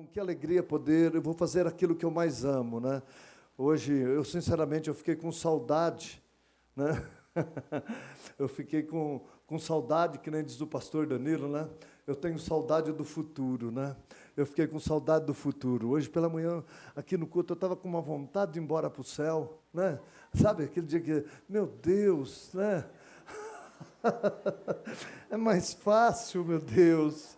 que alegria poder, eu vou fazer aquilo que eu mais amo, né? Hoje, sinceramente, eu fiquei com saudade, né? Eu fiquei com saudade, que nem diz o pastor Danilo, né? Eu tenho saudade do futuro, né? Eu fiquei com saudade do futuro. Hoje pela manhã, aqui no culto, eu estava com uma vontade de ir embora para o céu, né? Sabe, aquele dia que, meu Deus, né? É mais fácil, meu Deus.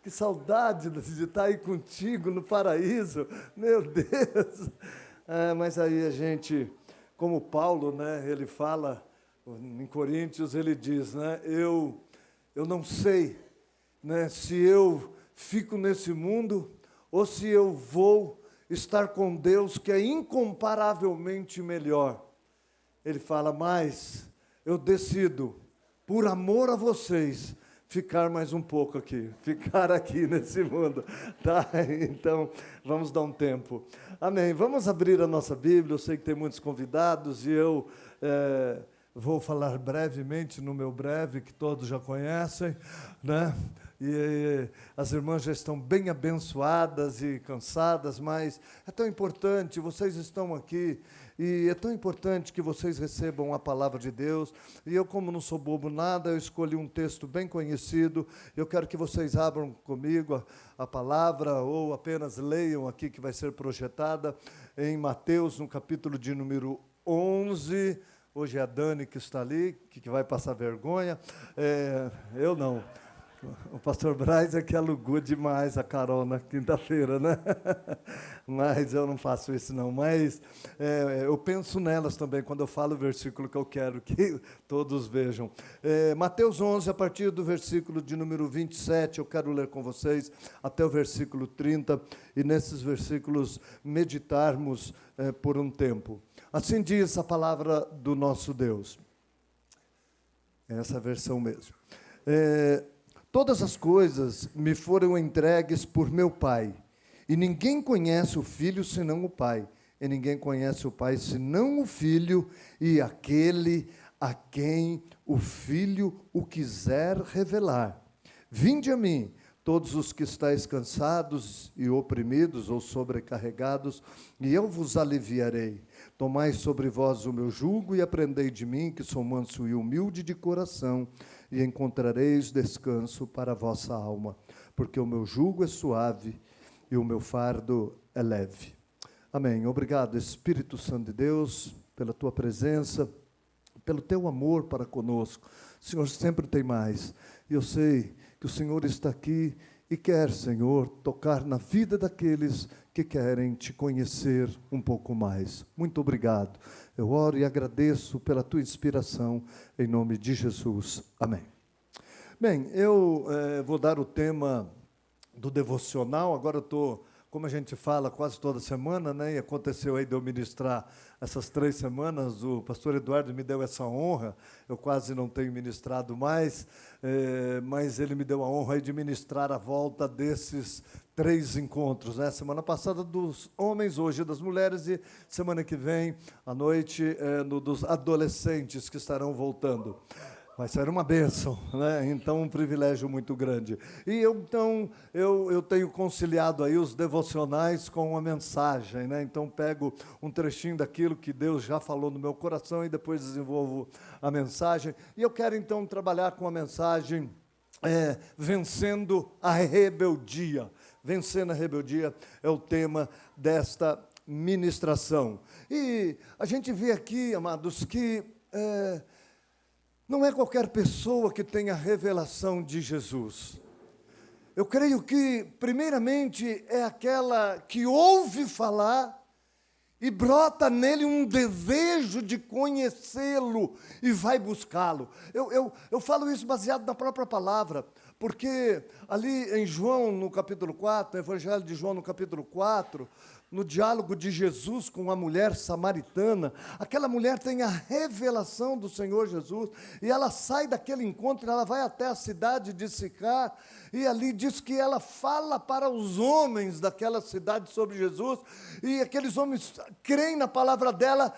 Que saudade de estar aí contigo no paraíso, meu Deus. Mas aí a gente, como Paulo, né, ele fala em Coríntios, ele diz, né, eu não sei, né, se eu fico nesse mundo ou se eu vou estar com Deus, que é incomparavelmente melhor. Ele fala, mas eu decido, por amor a vocês, ficar mais um pouco aqui, ficar aqui nesse mundo, tá? Então, vamos dar um tempo. Amém. Vamos abrir a nossa Bíblia, eu sei que tem muitos convidados e eu vou falar brevemente no meu breve, que todos já conhecem, né? E as irmãs já estão bem abençoadas e cansadas, mas é tão importante, vocês estão aqui, e é tão importante que vocês recebam a palavra de Deus. E eu, como não sou bobo nada, eu escolhi um texto bem conhecido. Eu quero que vocês abram comigo a palavra, ou apenas leiam aqui, que vai ser projetada em Mateus, no capítulo de número 11. Hoje é a Dani que está ali, que vai passar vergonha. Eu não. O pastor Braz é que alugou demais a Carol na quinta-feira, né? Mas eu não faço isso não. Mas eu penso nelas também quando eu falo o versículo que eu quero que todos vejam. Mateus 11, a partir do versículo de número 27, eu quero ler com vocês até o versículo 30, e nesses versículos meditarmos por um tempo. Assim diz a palavra do nosso Deus. Essa versão mesmo. Todas as coisas me foram entregues por meu Pai, e ninguém conhece o Filho senão o Pai, e ninguém conhece o Pai senão o Filho, e aquele a quem o Filho o quiser revelar. Vinde a mim, todos os que estáis cansados e oprimidos ou sobrecarregados, e eu vos aliviarei. Tomai sobre vós o meu jugo e aprendei de mim, que sou manso e humilde de coração, e encontrareis descanso para a vossa alma, porque o meu jugo é suave e o meu fardo é leve. Amém. Obrigado, Espírito Santo de Deus, pela tua presença, pelo teu amor para conosco. O Senhor sempre tem mais. E eu sei que o Senhor está aqui e quer, Senhor, tocar na vida daqueles que querem te conhecer um pouco mais. Muito obrigado. Eu oro e agradeço pela tua inspiração, em nome de Jesus. Amém. Bem, eu vou dar o tema do devocional. Agora eu estou, como a gente fala quase toda semana, né? E aconteceu aí de eu ministrar essas 3 semanas, o pastor Eduardo me deu essa honra. Eu quase não tenho ministrado mais, mas ele me deu a honra aí de ministrar a volta desses 3 encontros, né? Semana passada dos homens, hoje das mulheres, e semana que vem, à noite, dos adolescentes que estarão voltando. Vai ser uma bênção, né? Então, um privilégio muito grande. E eu tenho conciliado aí os devocionais com uma mensagem, né? Então, pego um trechinho daquilo que Deus já falou no meu coração e depois desenvolvo a mensagem. E eu quero, então, trabalhar com a mensagem vencendo a rebeldia. Vencendo a rebeldia é o tema desta ministração. E a gente vê aqui, amados, que não é qualquer pessoa que tem a revelação de Jesus. Eu creio que, primeiramente, é aquela que ouve falar e brota nele um desejo de conhecê-lo e vai buscá-lo. Eu falo isso baseado na própria palavra, porque ali em João, no capítulo 4, no Evangelho de João, no capítulo 4, no diálogo de Jesus com a mulher samaritana, aquela mulher tem a revelação do Senhor Jesus, e ela sai daquele encontro, ela vai até a cidade de Sicar, e ali diz que ela fala para os homens daquela cidade sobre Jesus, e aqueles homens creem na palavra dela,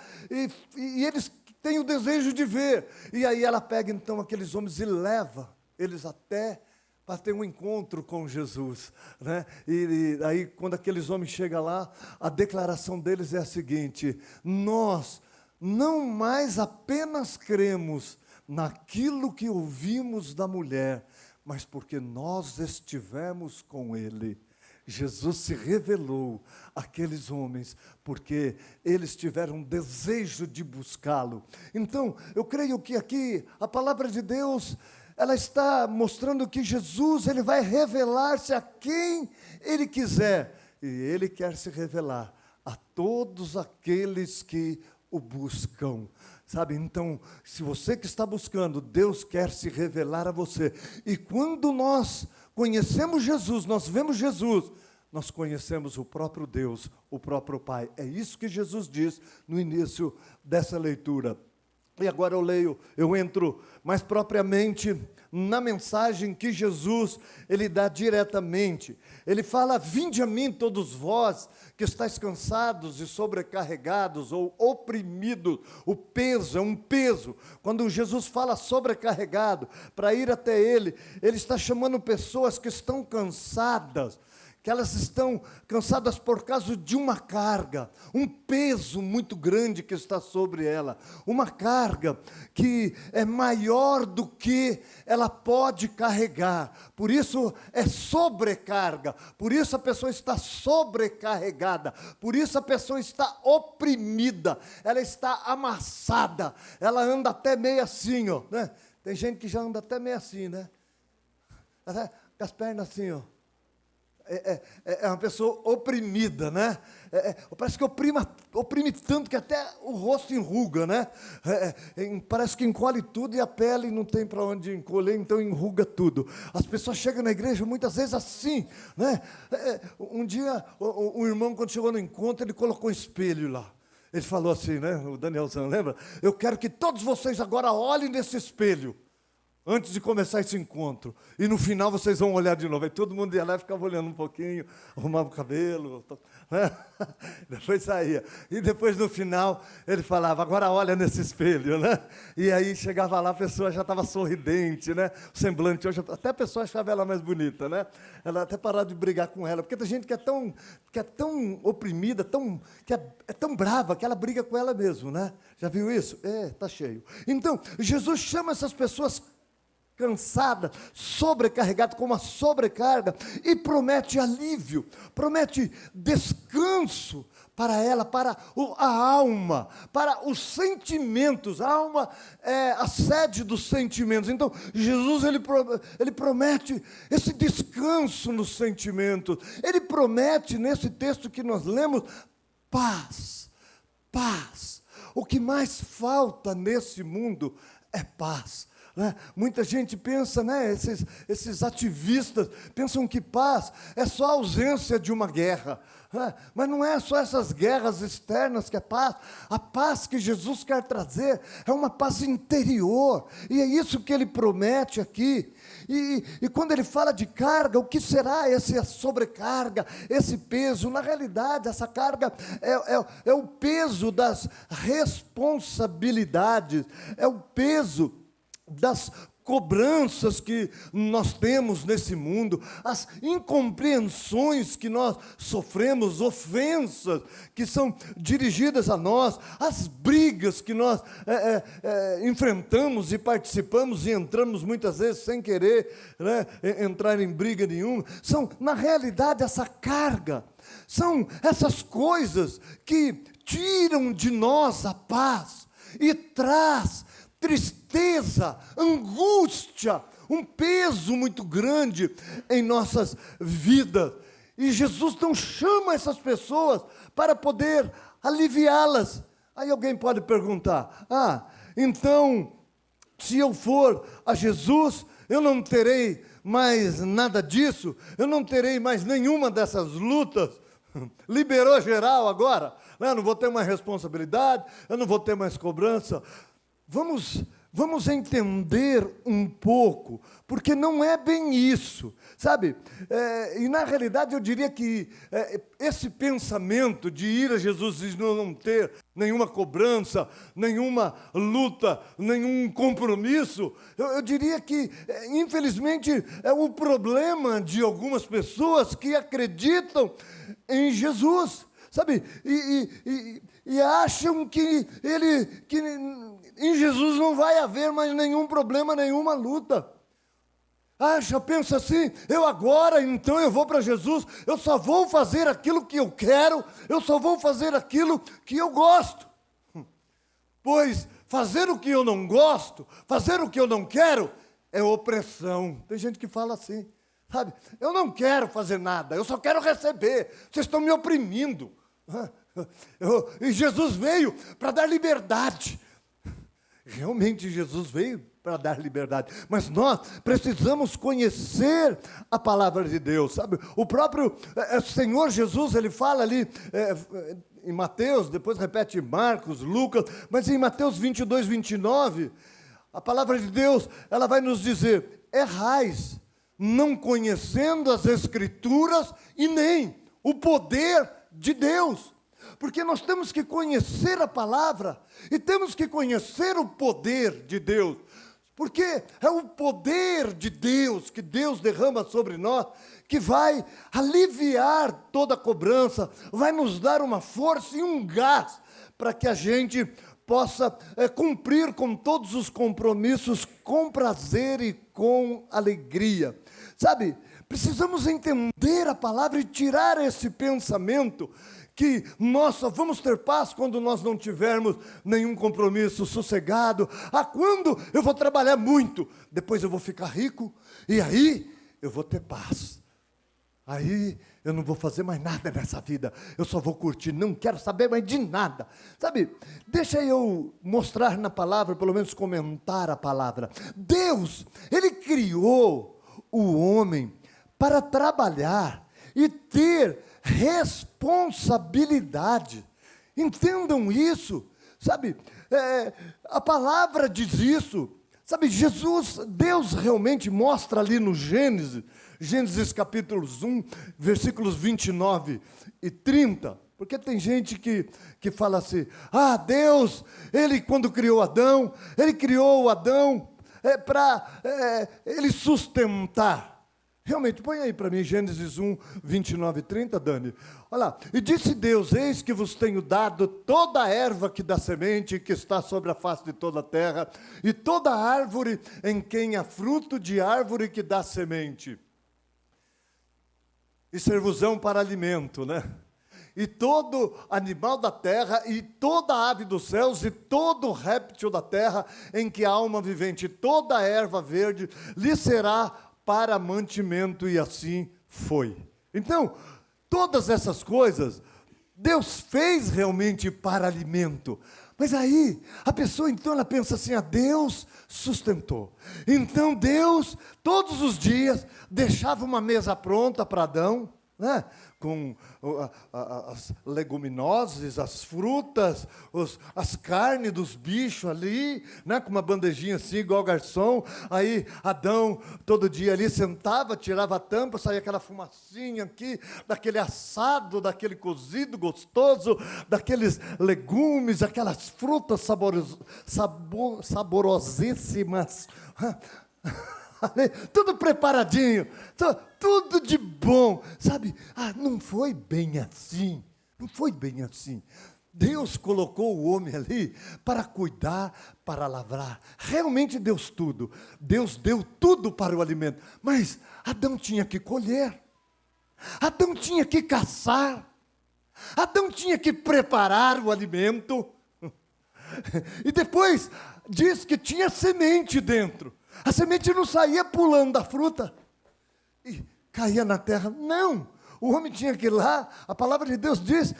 e eles têm o desejo de ver, e aí ela pega então aqueles homens e leva eles até para ter um encontro com Jesus, né? E aí, quando aqueles homens chegam lá, a declaração deles é a seguinte: nós não mais apenas cremos naquilo que ouvimos da mulher, mas porque nós estivemos com ele. Jesus se revelou àqueles homens, porque eles tiveram desejo de buscá-lo. Então, eu creio que aqui, a palavra de Deus, ela está mostrando que Jesus, ele vai revelar-se a quem ele quiser. E ele quer se revelar a todos aqueles que o buscam. Sabe, então, se você que está buscando, Deus quer se revelar a você. E quando nós conhecemos Jesus, nós vemos Jesus, nós conhecemos o próprio Deus, o próprio Pai. É isso que Jesus diz no início dessa leitura. E agora eu entro mais propriamente na mensagem que Jesus, ele dá diretamente. Ele fala: vinde a mim todos vós que estáis cansados e sobrecarregados ou oprimidos. O peso, é um peso. Quando Jesus fala sobrecarregado, para ir até ele está chamando pessoas que estão cansadas, que elas estão cansadas por causa de uma carga, um peso muito grande que está sobre ela, uma carga que é maior do que ela pode carregar, por isso é sobrecarga, por isso a pessoa está sobrecarregada, por isso a pessoa está oprimida, ela está amassada, ela anda até meio assim, ó, né? Tem gente que já anda até meio assim, né? Até com as pernas assim, ó. É uma pessoa oprimida, né? Parece que oprime tanto que até o rosto enruga, né? Parece que encolhe tudo e a pele não tem para onde encolher, então enruga tudo. As pessoas chegam na igreja muitas vezes assim, né? Um dia, um irmão, quando chegou no encontro, ele colocou um espelho lá. Ele falou assim, né? O Danielzão, lembra? Eu quero que todos vocês agora olhem nesse espelho antes de começar esse encontro, e no final vocês vão olhar de novo. Aí todo mundo ia lá e ficava olhando um pouquinho, arrumava o cabelo, né? Depois saía. E depois no final ele falava: agora olha nesse espelho, né? E aí chegava lá, a pessoa já estava sorridente, né? O semblante, hoje até a pessoa achava ela mais bonita, né? Ela até parava de brigar com ela, porque tem gente que é tão oprimida, que é tão brava, que ela briga com ela mesmo, né? Já viu isso? Tá cheio. Então, Jesus chama essas pessoas cansada, sobrecarregada, com uma sobrecarga, e promete alívio, promete descanso para ela, para a alma, para os sentimentos. A alma é a sede dos sentimentos. Então, Jesus, ele promete esse descanso nos sentimentos. Ele promete, nesse texto que nós lemos, paz, paz. O que mais falta nesse mundo é paz. Né? Muita gente pensa, né, esses ativistas pensam que paz é só a ausência de uma guerra, né? Mas não é só essas guerras externas que é paz. A paz que Jesus quer trazer é uma paz interior, e é isso que ele promete aqui. E quando ele fala de carga, o que será essa sobrecarga, esse peso? Na realidade, essa carga é o peso das responsabilidades, é o peso das cobranças que nós temos nesse mundo, as incompreensões que nós sofremos, ofensas que são dirigidas a nós, as brigas que nós enfrentamos e participamos e entramos muitas vezes sem querer, né, entrar em briga nenhuma. São, na realidade, essa carga, são essas coisas que tiram de nós a paz e traz tristeza, angústia, um peso muito grande em nossas vidas. E Jesus não chama essas pessoas para poder aliviá-las. Aí alguém pode perguntar: então, se eu for a Jesus, eu não terei mais nada disso? Eu não terei mais nenhuma dessas lutas? Liberou geral agora? Eu não vou ter mais responsabilidade, eu não vou ter mais cobrança. Vamos vamos entender um pouco, porque não é bem isso, sabe? E na realidade eu diria que esse pensamento de ir a Jesus e não ter nenhuma cobrança, nenhuma luta, nenhum compromisso, eu diria que, infelizmente, é o problema de algumas pessoas que acreditam em Jesus, sabe? E acham que em Jesus não vai haver mais nenhum problema, nenhuma luta. Pensa assim, então eu vou para Jesus, eu só vou fazer aquilo que eu quero, eu só vou fazer aquilo que eu gosto. Pois fazer o que eu não gosto, fazer o que eu não quero, é opressão. Tem gente que fala assim, sabe? Eu não quero fazer nada, eu só quero receber, vocês estão me oprimindo. E Jesus veio para dar liberdade. Realmente Jesus veio para dar liberdade, mas nós precisamos conhecer a palavra de Deus, sabe? O próprio Senhor Jesus, ele fala ali em Mateus, depois repete em Marcos, Lucas, mas em Mateus 22, 29, a palavra de Deus, ela vai nos dizer: errais, não conhecendo as Escrituras e nem o poder de Deus. Porque nós temos que conhecer a palavra e temos que conhecer o poder de Deus. Porque é o poder de Deus que Deus derrama sobre nós que vai aliviar toda a cobrança, vai nos dar uma força e um gás para que a gente possa cumprir com todos os compromissos com prazer e com alegria. Sabe, precisamos entender a palavra e tirar esse pensamento que nós só vamos ter paz quando nós não tivermos nenhum compromisso, sossegado. Quando eu vou trabalhar muito, depois eu vou ficar rico, e aí eu vou ter paz. Aí eu não vou fazer mais nada nessa vida, eu só vou curtir, não quero saber mais de nada. Sabe, deixa eu mostrar na palavra, pelo menos comentar a palavra. Deus, Ele criou o homem para trabalhar e ter responsabilidade. Entendam isso, sabe? A palavra diz isso, sabe? Deus realmente mostra ali no Gênesis capítulo 1, versículos 29 e 30, porque tem gente que fala assim, Deus, Ele quando criou Adão, Ele criou o Adão para Ele sustentar. Realmente, põe aí para mim, Gênesis 1, 29 e 30, Dani. Olha lá. E disse Deus, eis que vos tenho dado toda a erva que dá semente, que está sobre a face de toda a terra, e toda árvore em quem há fruto de árvore que dá semente. E servosão para alimento, né? E todo animal da terra, e toda ave dos céus, e todo réptil da terra, em que há alma vivente, toda erva verde, lhe será para mantimento, e assim foi. Então, todas essas coisas, Deus fez realmente para alimento. Mas aí, a pessoa então, ela pensa assim, Deus sustentou. Então Deus, todos os dias, deixava uma mesa pronta para Adão, né? Com as leguminosas, as frutas, as carnes dos bichos ali, né? Com uma bandejinha assim, igual garçom. Aí Adão, todo dia ali, sentava, tirava a tampa, saía aquela fumacinha aqui, daquele assado, daquele cozido gostoso, daqueles legumes, aquelas frutas saborosíssimas. Tudo preparadinho, tudo de bom, sabe? Não foi bem assim, não foi bem assim. Deus colocou o homem ali para cuidar, para lavrar. Realmente Deus deu tudo para o alimento, mas Adão tinha que colher, Adão tinha que caçar, Adão tinha que preparar o alimento, e depois diz que tinha semente dentro. A semente não saía pulando da fruta e caía na terra. Não, O homem tinha que ir lá, a palavra de Deus diz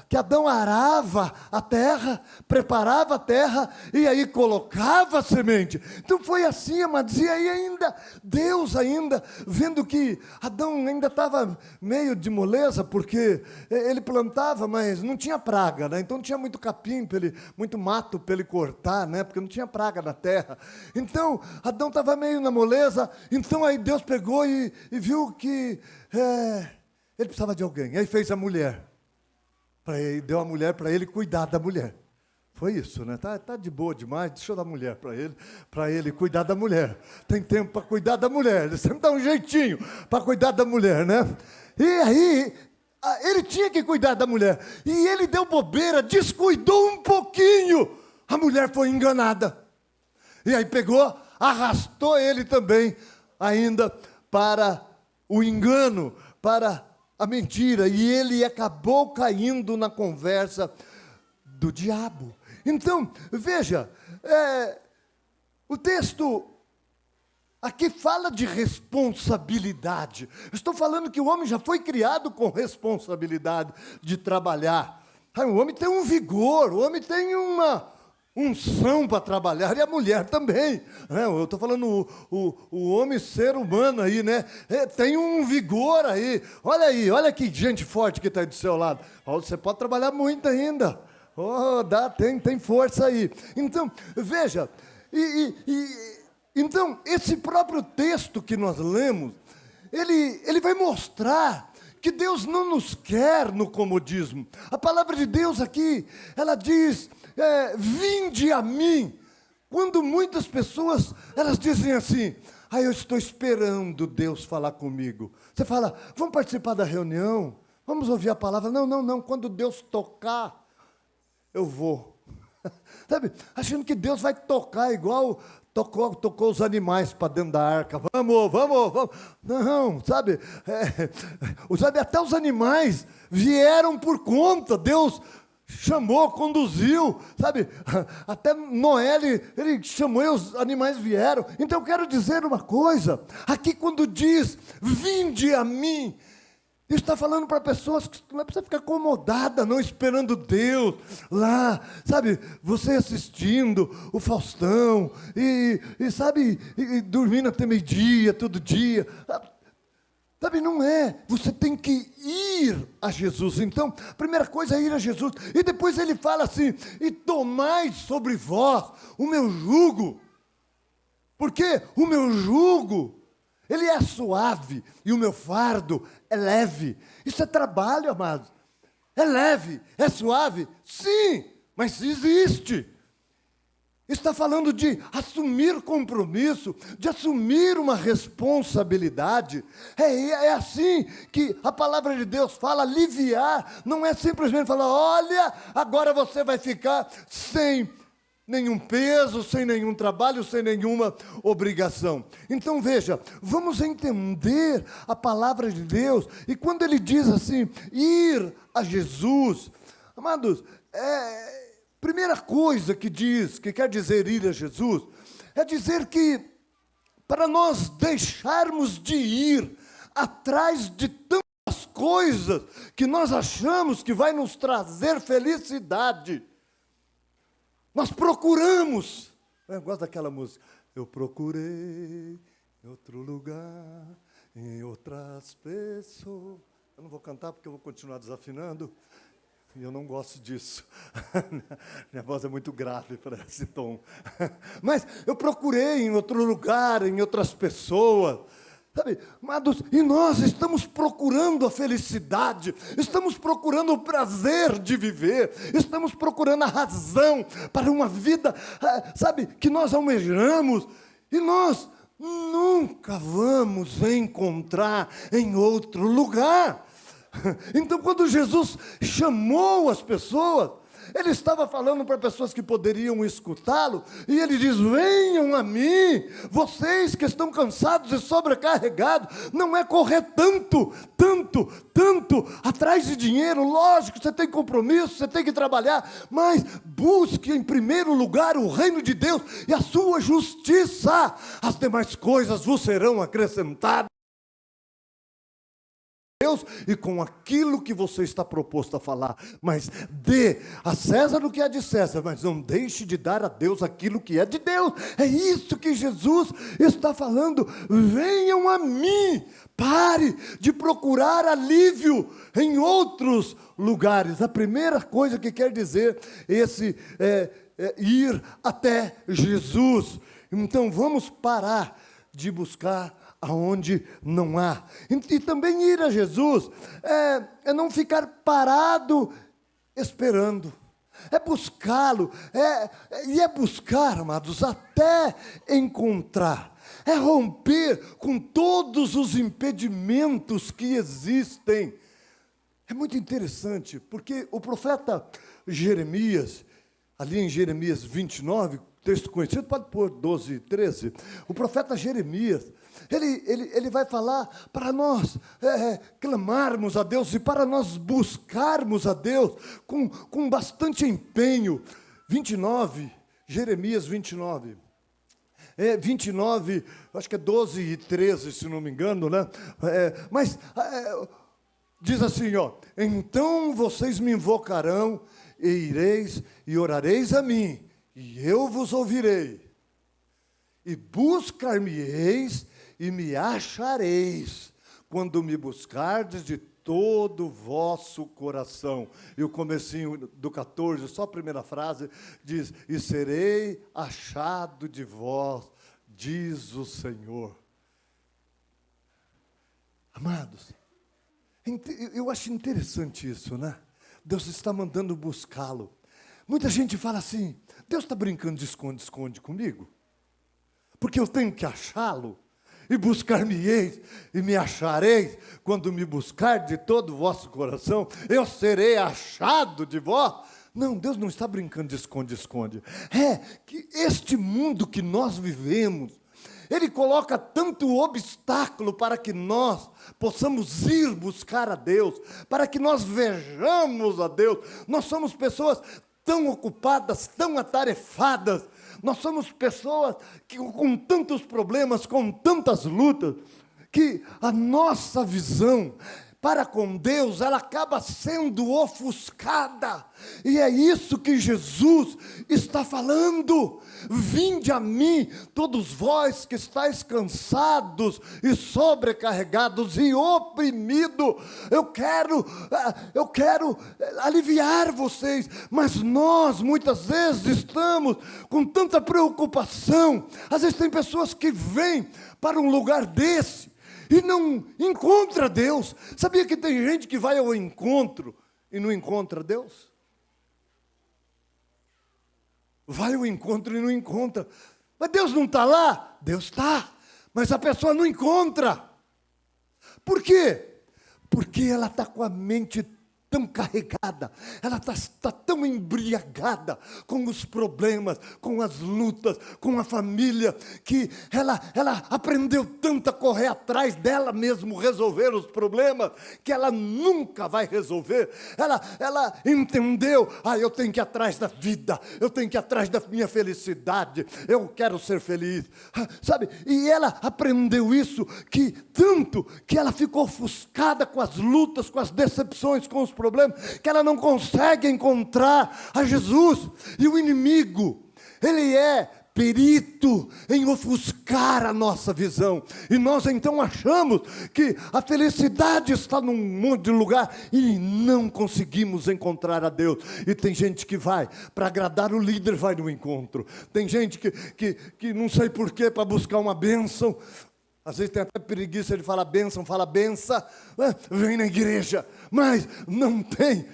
que Adão arava a terra, preparava a terra e aí colocava a semente. Então foi assim, amados, e aí ainda, Deus ainda, vendo que Adão ainda estava meio de moleza, porque ele plantava, mas não tinha praga, né? Então não tinha muito capim, muito mato para ele cortar, né? Porque não tinha praga na terra. Então, Adão estava meio na moleza, então aí Deus pegou e viu que ele precisava de alguém, aí fez a mulher. Deu a mulher para ele cuidar da mulher. Foi isso, né? Tá de boa demais, deixa eu dar mulher para ele cuidar da mulher. Tem tempo para cuidar da mulher, ele sempre dá um jeitinho para cuidar da mulher, né? E aí, ele tinha que cuidar da mulher. E ele deu bobeira, descuidou um pouquinho. A mulher foi enganada. E aí pegou, arrastou ele também, ainda para o engano, para a mentira, e ele acabou caindo na conversa do diabo. Então, veja, o texto aqui fala de responsabilidade. Estou falando que o homem já foi criado com responsabilidade de trabalhar. O homem tem um vigor, o homem tem uma unção para trabalhar, e a mulher também, né? Eu estou falando o homem, ser humano aí, né? Tem um vigor aí, olha que gente forte que está aí do seu lado. Você pode trabalhar muito ainda, tem força aí. Então, veja, então, esse próprio texto que nós lemos, ele vai mostrar que Deus não nos quer no comodismo. A palavra de Deus aqui, ela diz, vinde a mim. Quando muitas pessoas, elas dizem assim, eu estou esperando Deus falar comigo. Você fala, vamos participar da reunião? Vamos ouvir a palavra? Não, quando Deus tocar, eu vou. Sabe, achando que Deus vai tocar igual tocou os animais para dentro da arca. Vamos. Não, sabe, até os animais vieram por conta. Deus chamou, conduziu, sabe, até Noé, ele chamou e os animais vieram. Então eu quero dizer uma coisa, aqui quando diz, vinde a mim, está falando para pessoas que não é para você ficar acomodada, não esperando Deus lá, sabe, você assistindo o Faustão, e sabe, e dormindo até meio-dia, todo dia. Sabe, não é. Você tem que ir a Jesus. Então, a primeira coisa é ir a Jesus. E depois ele fala assim, e tomai sobre vós o meu jugo. Porque o meu jugo, ele é suave, e o meu fardo é leve. Isso é trabalho, amados. É leve, é suave? Sim, mas existe. Está falando de assumir compromisso, de assumir uma responsabilidade. É assim que a palavra de Deus fala, aliviar. Não é simplesmente falar, olha, agora você vai ficar sem nenhum peso, sem nenhum trabalho, sem nenhuma obrigação. Então veja, vamos entender a palavra de Deus. E quando ele diz assim, ir a Jesus, amados, primeira coisa que quer dizer ir a Jesus, é dizer que para nós deixarmos de ir atrás de tantas coisas que nós achamos que vai nos trazer felicidade, nós procuramos. Eu gosto daquela música. Eu procurei em outro lugar, em outras pessoas. Eu não vou cantar porque eu vou continuar desafinando. E eu não gosto disso. Minha voz é muito grave para esse tom. Mas eu procurei em outro lugar, em outras pessoas. Sabe, amados, e nós estamos procurando a felicidade, estamos procurando o prazer de viver, estamos procurando a razão para uma vida, sabe, que nós almejamos, e nós nunca vamos encontrar em outro lugar. Então, quando Jesus chamou as pessoas, ele estava falando para pessoas que poderiam escutá-lo, e ele diz, venham a mim, vocês que estão cansados e sobrecarregados. Não é correr tanto, atrás de dinheiro. Lógico, você tem compromisso, você tem que trabalhar, mas busque em primeiro lugar o reino de Deus e a sua justiça, as demais coisas vos serão acrescentadas. Deus e com aquilo que você está proposto a falar. Mas dê a César o que é de César, mas não deixe de dar a Deus aquilo que é de Deus. É isso que Jesus está falando. Venham a mim. Pare de procurar alívio em outros lugares. A primeira coisa que quer dizer é ir até Jesus. Então vamos parar de buscar aonde não há. E também ir a Jesus é não ficar parado esperando. É buscá-lo, é buscar, amados, até encontrar. É romper com todos os impedimentos que existem. É muito interessante, porque o profeta Jeremias, ali em Jeremias 29, texto conhecido, pode pôr 12 e 13, o profeta Jeremias, ele vai falar para nós clamarmos a Deus e para nós buscarmos a Deus com bastante empenho. 29, Jeremias 29. 29, acho que é 12 e 13, se não me engano, né? Diz assim, ó: então vocês me invocarão, e ireis e orareis a mim, e eu vos ouvirei. E buscar-me-eis e me achareis, quando me buscardes de todo o vosso coração. E o comecinho do 14, só a primeira frase, diz: e serei achado de vós, diz o Senhor. Amados, eu acho interessante isso, né? Deus está mandando buscá-lo. Muita gente fala assim: Deus está brincando de esconde-esconde comigo? Porque eu tenho que achá-lo? E buscar-me-eis e me achareis, quando me buscar de todo o vosso coração, eu serei achado de vós. Não, Deus não está brincando de esconde-esconde. É que este mundo que nós vivemos, ele coloca tanto obstáculo para que nós possamos ir buscar a Deus, para que nós vejamos a Deus. Nós somos pessoas tão ocupadas, tão atarefadas. Nós somos pessoas com tantos problemas, com tantas lutas, que a nossa visão para com Deus, ela acaba sendo ofuscada. E é isso que Jesus está falando. Vinde a mim, todos vós que estáis cansados e sobrecarregados e oprimidos. Eu quero aliviar vocês, mas nós muitas vezes estamos com tanta preocupação. Às vezes tem pessoas que vêm para um lugar desse e não encontra Deus. Sabia que tem gente que vai ao encontro e não encontra Deus? Vai ao encontro e não encontra. Mas Deus não está lá? Deus está. Mas a pessoa não encontra. Por quê? Porque ela está com a mente tão carregada, ela está tão embriagada com os problemas, com as lutas, com a família, que ela aprendeu tanto a correr atrás dela mesmo, resolver os problemas, que ela nunca vai resolver. Ela entendeu: eu tenho que ir atrás da vida, eu tenho que ir atrás da minha felicidade, eu quero ser feliz, sabe? E ela aprendeu isso, tanto que ela ficou ofuscada com as lutas, com as decepções, com os problemas, que ela não consegue encontrar a Jesus. E o inimigo, ele é perito em ofuscar a nossa visão, e nós então achamos que a felicidade está num monte de lugar e não conseguimos encontrar a Deus. E tem gente que vai para agradar o líder, vai no encontro. Tem gente que não sei porquê, para buscar uma bênção. Às vezes tem até preguiça de falar bênção, fala benção, vem na igreja, mas não tem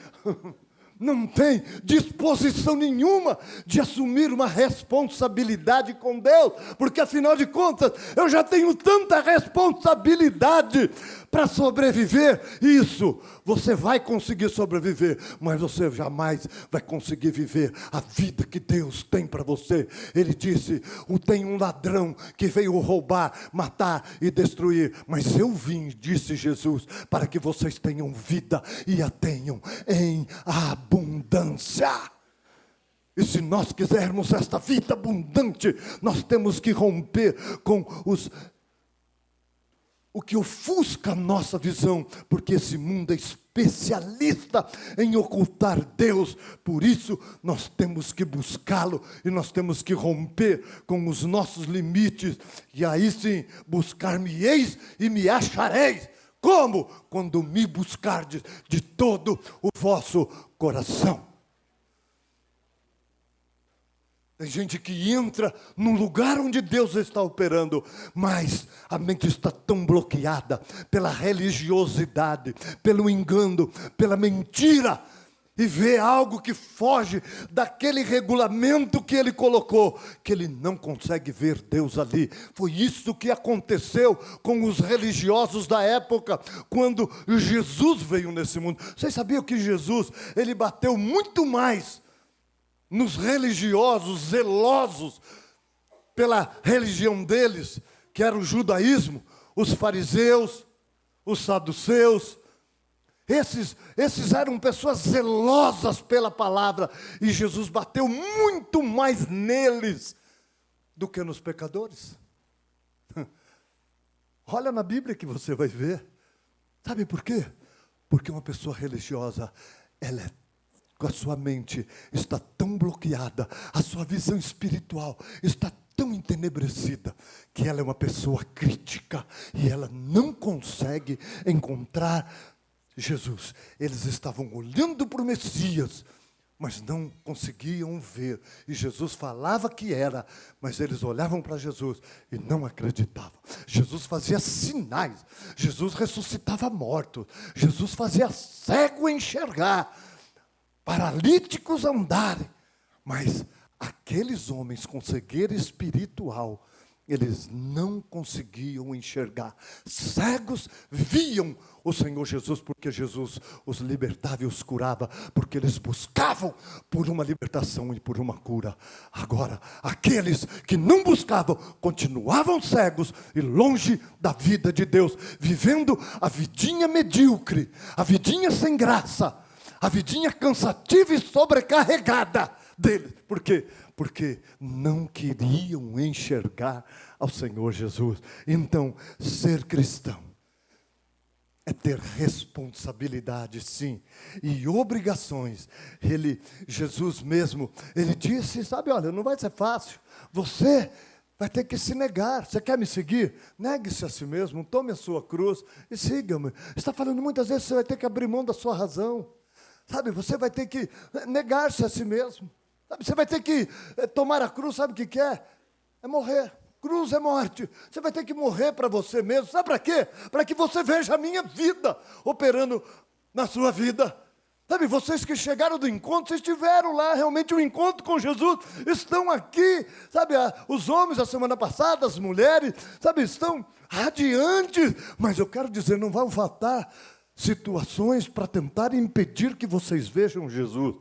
disposição nenhuma de assumir uma responsabilidade com Deus, porque afinal de contas, eu já tenho tanta responsabilidade para sobreviver. Isso, você vai conseguir sobreviver, mas você jamais vai conseguir viver a vida que Deus tem para você. Ele disse: tem um ladrão que veio roubar, matar e destruir, mas eu vim, disse Jesus, para que vocês tenham vida e a tenham em abundância. E se nós quisermos esta vida abundante, nós temos que romper com o que ofusca a nossa visão, porque esse mundo é especialista em ocultar Deus. Por isso nós temos que buscá-lo e nós temos que romper com os nossos limites, e aí sim, buscar-me-eis e me achareis. Como? Quando me buscardes de todo o vosso coração. Tem gente que entra num lugar onde Deus está operando, mas a mente está tão bloqueada pela religiosidade, pelo engano, pela mentira, e vê algo que foge daquele regulamento que ele colocou, que ele não consegue ver Deus ali. Foi isso que aconteceu com os religiosos da época, quando Jesus veio nesse mundo. Vocês sabiam que Jesus, ele bateu muito mais nos religiosos, zelosos pela religião deles, que era o judaísmo, os fariseus, os saduceus. Esses eram pessoas zelosas pela palavra, e Jesus bateu muito mais neles do que nos pecadores. Olha na Bíblia que você vai ver. Sabe por quê? Porque uma pessoa religiosa, ela é, a sua mente está tão bloqueada, a sua visão espiritual está tão entenebrecida, que ela é uma pessoa crítica, e ela não consegue encontrar Jesus. Eles estavam olhando para o Messias, mas não conseguiam ver, e Jesus falava que era, mas eles olhavam para Jesus e não acreditavam. Jesus fazia sinais, Jesus ressuscitava mortos, Jesus fazia cego enxergar, paralíticos andarem, mas aqueles homens com cegueira espiritual, eles não conseguiam enxergar. Cegos viam o Senhor Jesus, porque Jesus os libertava e os curava, porque eles buscavam por uma libertação e por uma cura. Agora, aqueles que não buscavam, continuavam cegos e longe da vida de Deus, vivendo a vidinha medíocre, a vidinha sem graça, a vidinha cansativa e sobrecarregada deles. Por quê? Porque não queriam enxergar ao Senhor Jesus. Então, ser cristão é ter responsabilidade, sim, e obrigações. Jesus mesmo, ele disse, sabe, olha, não vai ser fácil. Você vai ter que se negar. Você quer me seguir? Negue-se a si mesmo, tome a sua cruz e siga-me. Está falando muitas vezes, você vai ter que abrir mão da sua razão. Sabe, você vai ter que negar-se a si mesmo. Sabe, você vai ter que tomar a cruz, sabe o que é? É morrer. Cruz é morte. Você vai ter que morrer para você mesmo. Sabe para quê? Para que você veja a minha vida operando na sua vida. Sabe, vocês que chegaram do encontro, vocês tiveram lá realmente um encontro com Jesus, estão aqui, sabe, os homens a semana passada, as mulheres, sabe, estão radiantes, mas eu quero dizer, não vão faltar situações para tentar impedir que vocês vejam Jesus.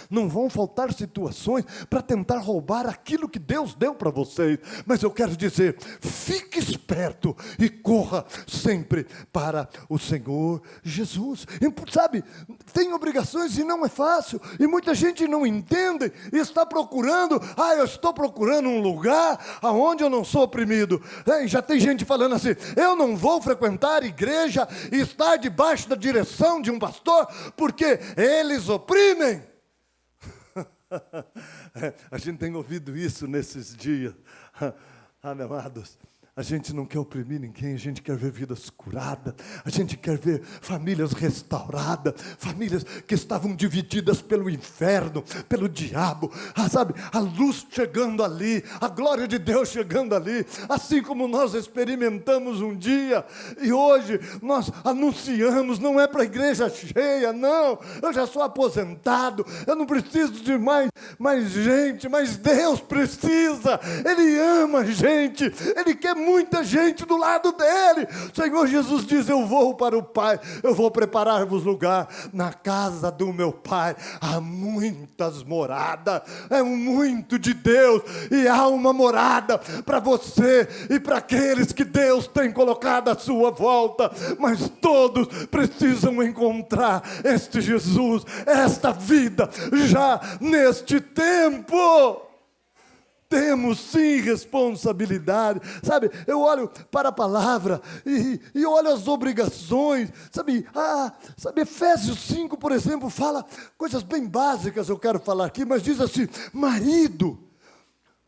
Não vão faltar situações para tentar roubar aquilo que Deus deu para vocês. Mas eu quero dizer, fique esperto e corra sempre para o Senhor Jesus. E, sabe, tem obrigações e não é fácil. E muita gente não entende e está procurando. Eu estou procurando um lugar onde eu não sou oprimido. Já tem gente falando assim, eu não vou frequentar igreja e estar debaixo da direção de um pastor, porque eles oprimem. A gente tem ouvido isso nesses dias, amados. A gente não quer oprimir ninguém, a gente quer ver vidas curadas, a gente quer ver famílias restauradas, famílias que estavam divididas pelo inferno, pelo diabo, sabe, a luz chegando ali, a glória de Deus chegando ali, assim como nós experimentamos um dia, e hoje nós anunciamos, não é para a igreja cheia, não, eu já sou aposentado, eu não preciso de mais gente, mas Deus precisa, Ele ama a gente, Ele quer muita gente do lado dele. O Senhor Jesus diz, eu vou para o Pai, eu vou preparar-vos lugar. Na casa do meu Pai há muitas moradas, é muito de Deus, e há uma morada para você e para aqueles que Deus tem colocado à sua volta, mas todos precisam encontrar este Jesus, esta vida, já neste tempo. Temos sim responsabilidade, sabe? Eu olho para a palavra e olho as obrigações, sabe? Sabe, Efésios 5, por exemplo, fala coisas bem básicas, eu quero falar aqui, mas diz assim: marido,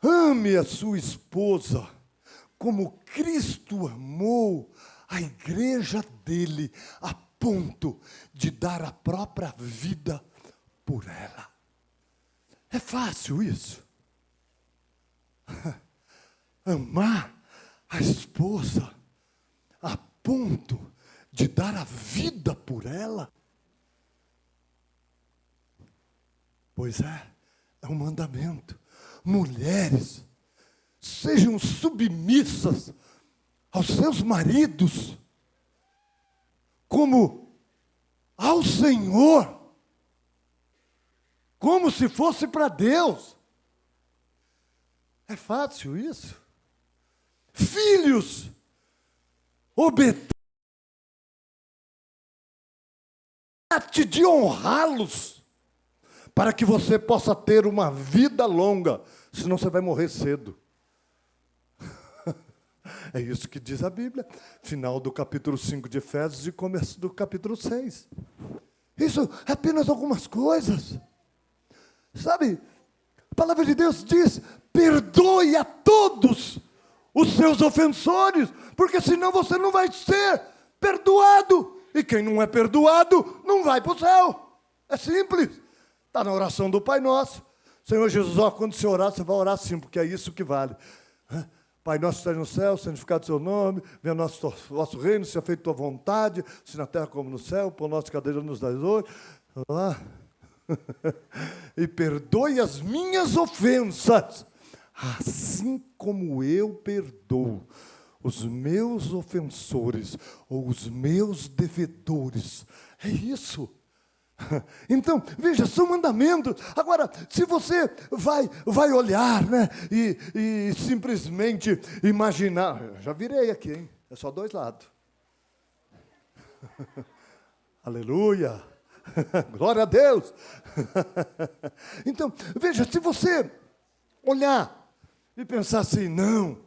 ame a sua esposa como Cristo amou a igreja dele, a ponto de dar a própria vida por ela. É fácil isso? Amar a esposa a ponto de dar a vida por ela? Pois é um mandamento. Mulheres, sejam submissas aos seus maridos, como ao Senhor, como se fosse para Deus. É fácil isso? Filhos, obedeçam, trate de honrá-los, para que você possa ter uma vida longa, senão você vai morrer cedo. É isso que diz a Bíblia, final do capítulo 5 de Efésios e começo do capítulo 6. Isso é apenas algumas coisas. Sabe, a palavra de Deus diz: perdoe a todos os seus ofensores, porque senão você não vai ser perdoado. E quem não é perdoado não vai para o céu. É simples. Está na oração do Pai Nosso. Senhor Jesus, quando você orar, você vai orar sim, porque é isso que vale. Pai nosso que estás no céu, santificado o seu nome, venha o vosso reino, seja feita a tua vontade, se na terra como no céu, o pão nosso cada dia nos dai hoje. E perdoe as minhas ofensas, assim como eu perdoo os meus ofensores, ou os meus devedores. É isso. Então, veja, são mandamentos. Agora, se você vai olhar, né, e simplesmente imaginar, já virei aqui, hein? É só dois lados. Aleluia. Glória a Deus. Então, veja, se você olhar e pensar assim, não,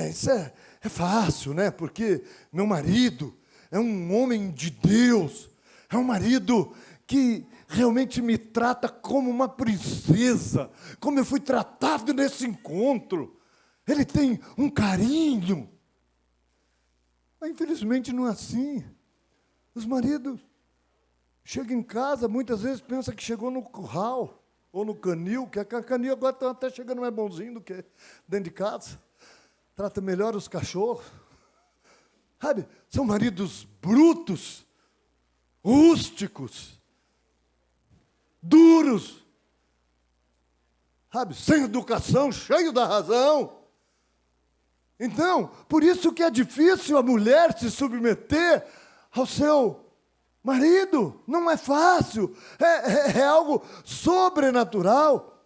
isso é fácil, né? Porque meu marido é um homem de Deus, é um marido que realmente me trata como uma princesa, como eu fui tratado nesse encontro. Ele tem um carinho. Mas, infelizmente, não é assim. Os maridos chegam em casa, muitas vezes pensam que chegou no curral, ou no canil, que a canil agora está até chegando mais bonzinho do que dentro de casa. Trata melhor os cachorros. Sabe, são maridos brutos, rústicos, duros, sabe, sem educação, cheio da razão. Então, por isso que é difícil a mulher se submeter ao seu marido. Não é fácil, é algo sobrenatural.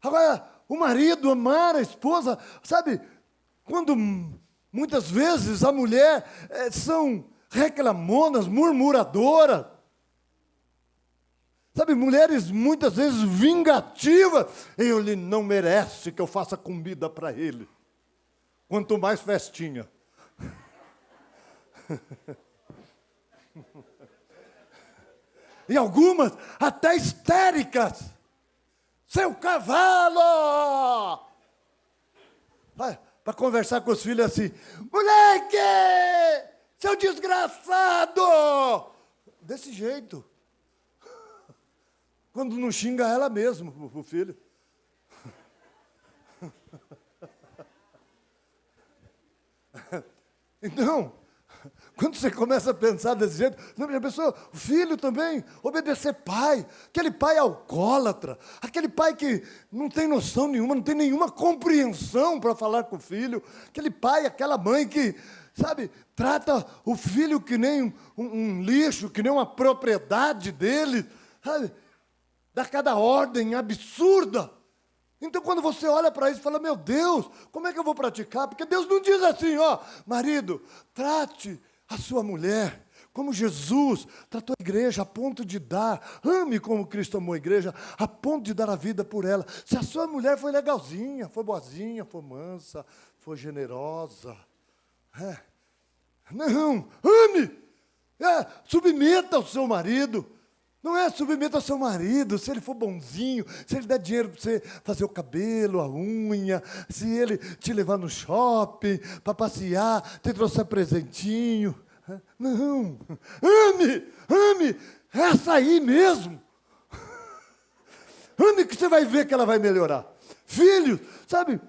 Agora, o marido amar a esposa, sabe, quando muitas vezes a mulher são reclamonas, murmuradoras, sabe, mulheres muitas vezes vingativas. Ele não merece que eu faça comida para ele. Quanto mais festinha. E algumas até histéricas. Seu cavalo! Para conversar com os filhos assim, moleque! Seu desgraçado! Desse jeito. Quando não xinga ela mesmo, o filho. Então, quando você começa a pensar desse jeito, a pessoa, o filho também, obedecer pai, aquele pai alcoólatra, aquele pai que não tem noção nenhuma, não tem nenhuma compreensão para falar com o filho, aquele pai, aquela mãe que, sabe, trata o filho que nem um lixo, que nem uma propriedade dele, sabe, dá cada ordem absurda. Então, quando você olha para isso e fala, meu Deus, como é que eu vou praticar? Porque Deus não diz assim, marido, trate a sua mulher como Jesus tratou a igreja a ponto de dar, ame como Cristo amou a igreja, a ponto de dar a vida por ela. Se a sua mulher foi legalzinha, foi boazinha, foi mansa, foi generosa, não, ame, submeta ao seu marido. Não é submeta ao seu marido, se ele for bonzinho, se ele der dinheiro para você fazer o cabelo, a unha, se ele te levar no shopping, para passear, te trouxer presentinho. Não, ame, essa aí mesmo. Ame que você vai ver que ela vai melhorar. Filhos, sabe,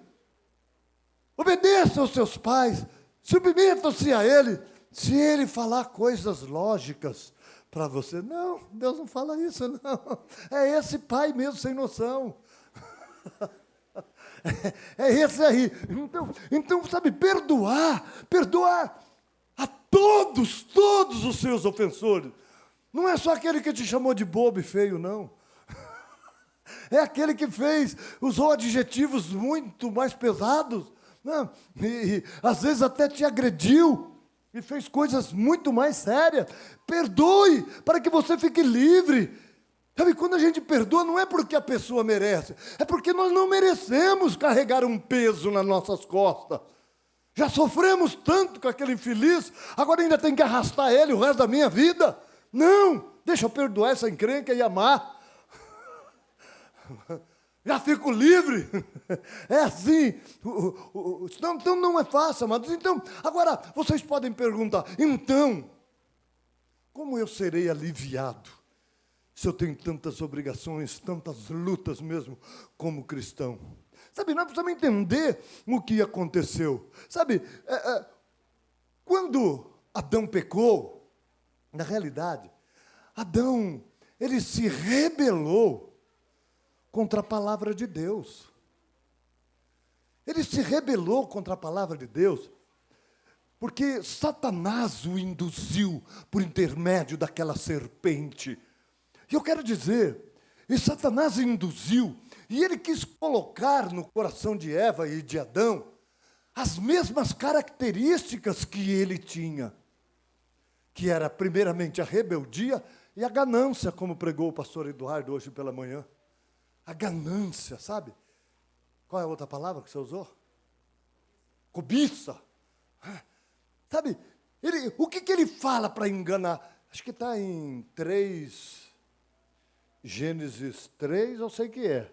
obedeça aos seus pais, submetam-se a ele, se ele falar coisas lógicas, para você, não, Deus não fala isso, não. É esse pai mesmo, sem noção. É esse aí. Então, sabe, perdoar a todos os seus ofensores. Não é só aquele que te chamou de bobo e feio, não. É aquele que usou adjetivos muito mais pesados, não? E às vezes até te agrediu. E fez coisas muito mais sérias. Perdoe, para que você fique livre. Sabe, quando a gente perdoa, não é porque a pessoa merece, é porque nós não merecemos carregar um peso nas nossas costas. Já sofremos tanto com aquele infeliz, agora ainda tem que arrastar ele o resto da minha vida. Não, deixa eu perdoar essa encrenca e amar. Já fico livre. É assim. Então não é fácil, amados. Então, agora, vocês podem perguntar, então, como eu serei aliviado se eu tenho tantas obrigações, tantas lutas mesmo como cristão? Sabe, nós precisamos entender o que aconteceu. Sabe, quando Adão pecou, na realidade, Adão, ele se rebelou contra a palavra de Deus. Ele se rebelou contra a palavra de Deus, porque Satanás o induziu por intermédio daquela serpente. E eu quero dizer, e Satanás induziu, e ele quis colocar no coração de Eva e de Adão as mesmas características que ele tinha, que era primeiramente a rebeldia e a ganância, como pregou o pastor Eduardo hoje pela manhã. A ganância, sabe? Qual é a outra palavra que você usou? Cobiça. Sabe, o que ele fala para enganar? Acho que está em Gênesis 3, eu sei que é.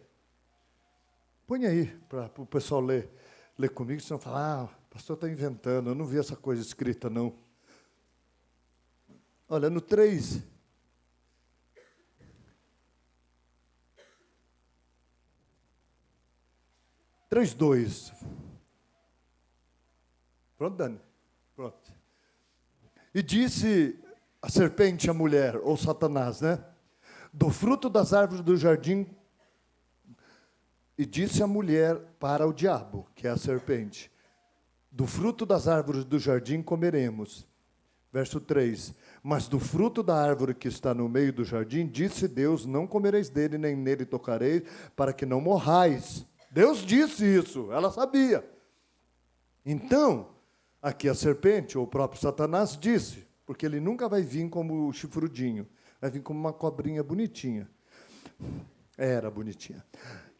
Põe aí, para o pessoal ler comigo, senão fala, o pastor está inventando, eu não vi essa coisa escrita, não. Olha, no 3... 3:2. Pronto, Dani? Pronto. E disse a serpente à mulher, ou Satanás, né? Do fruto das árvores do jardim. E disse a mulher para o diabo, que é a serpente: do fruto das árvores do jardim comeremos. Verso 3. Mas do fruto da árvore que está no meio do jardim, disse Deus: não comereis dele, nem nele tocareis, para que não morrais. Deus disse isso, ela sabia. Então, aqui a serpente, ou o próprio Satanás, disse, porque ele nunca vai vir como o chifrudinho, vai vir como uma cobrinha bonitinha. Era bonitinha.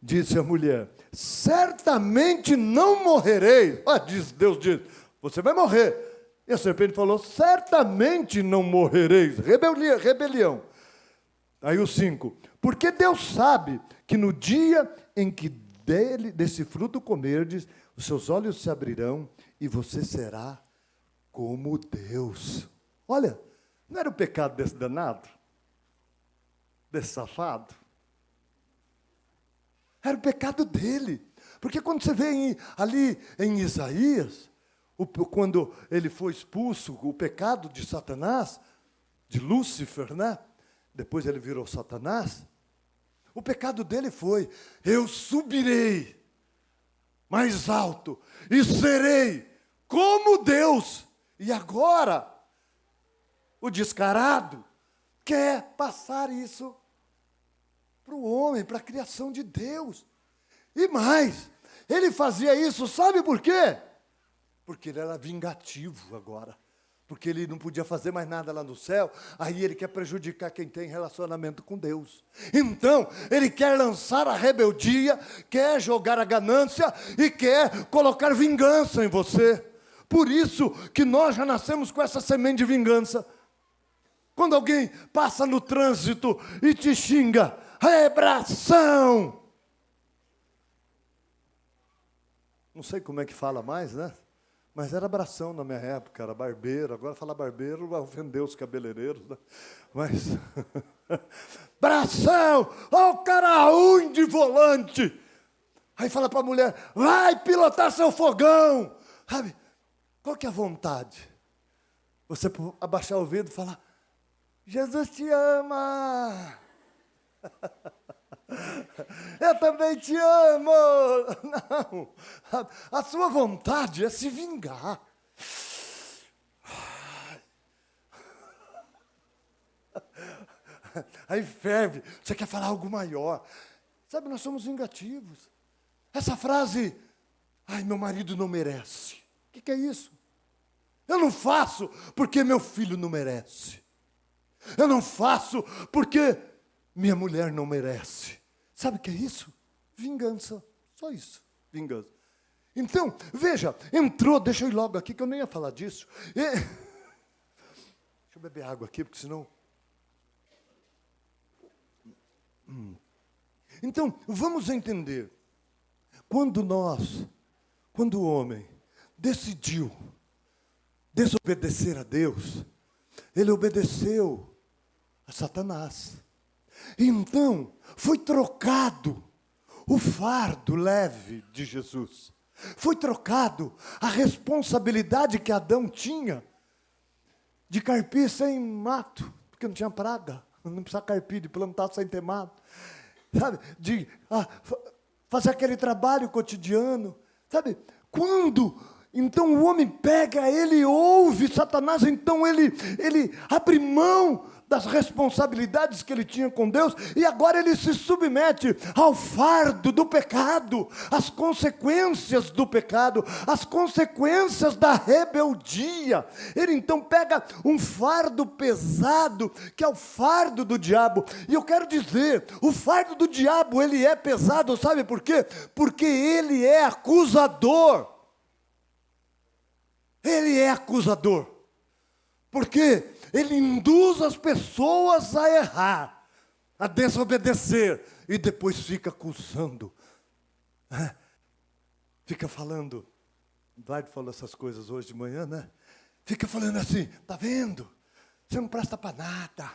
Disse a mulher: certamente não morrereis. Deus disse, você vai morrer. E a serpente falou: certamente não morrereis. Rebelião. Aí o 5. Porque Deus sabe que no dia em que desse fruto comerdes, os seus olhos se abrirão e você será como Deus. Olha, não era o pecado desse danado? Desse safado? Era o pecado dele. Porque quando você vê ali em Isaías, quando ele foi expulso, o pecado de Satanás, de Lúcifer, né? Depois ele virou Satanás. O pecado dele foi: eu subirei mais alto e serei como Deus. E agora, o descarado quer passar isso para o homem, para a criação de Deus. E mais, ele fazia isso, sabe por quê? Porque ele era vingativo agora. porque ele não podia fazer mais nada lá no céu, aí ele quer prejudicar quem tem relacionamento com Deus. Então, ele quer lançar a rebeldia, quer jogar a ganância e quer colocar vingança em você. Por isso que nós já nascemos com essa semente de vingança. Quando alguém passa no trânsito e te xinga, rebração! Não sei como é que fala mais, né? Mas era abração na minha época, era barbeiro. Agora falar barbeiro vai ofender os cabeleireiros, né? Mas, bração! Ó o cara ruim de volante! Aí fala para a mulher, vai pilotar seu fogão! Sabe? Qual que é a vontade? Você abaixar o vidro e falar, Jesus te ama! Eu também te amo! Não, a sua vontade é se vingar. Aí ferve, você quer falar algo maior. Sabe, nós somos vingativos. Essa frase, ai, meu marido não merece. O que é isso? Eu não faço porque meu filho não merece. Eu não faço porque minha mulher não merece. Sabe o que é isso? Vingança. Só isso. Vingança. Então, veja, entrou, deixa eu ir logo aqui, que eu nem ia falar disso. Deixa eu beber água aqui, porque senão... Então, vamos entender. Quando o homem decidiu desobedecer a Deus, ele obedeceu a Satanás. Então, foi trocado o fardo leve de Jesus. Foi trocado a responsabilidade que Adão tinha de carpir sem mato, porque não tinha praga, não precisava carpir, de plantar sem ter mato. Sabe, de fazer aquele trabalho cotidiano. Sabe, quando... Então o homem pega, ele ouve Satanás, então ele abre mão das responsabilidades que ele tinha com Deus, e agora ele se submete ao fardo do pecado, às consequências do pecado, às consequências da rebeldia. Ele então pega um fardo pesado, que é o fardo do diabo, e eu quero dizer, o fardo do diabo, ele é pesado, sabe por quê? Porque ele é acusador. Ele é acusador, porque ele induz as pessoas a errar, a desobedecer, e depois fica acusando, fica falando. Eduardo falou essas coisas hoje de manhã, né? Fica falando assim, tá vendo? Você não presta para nada,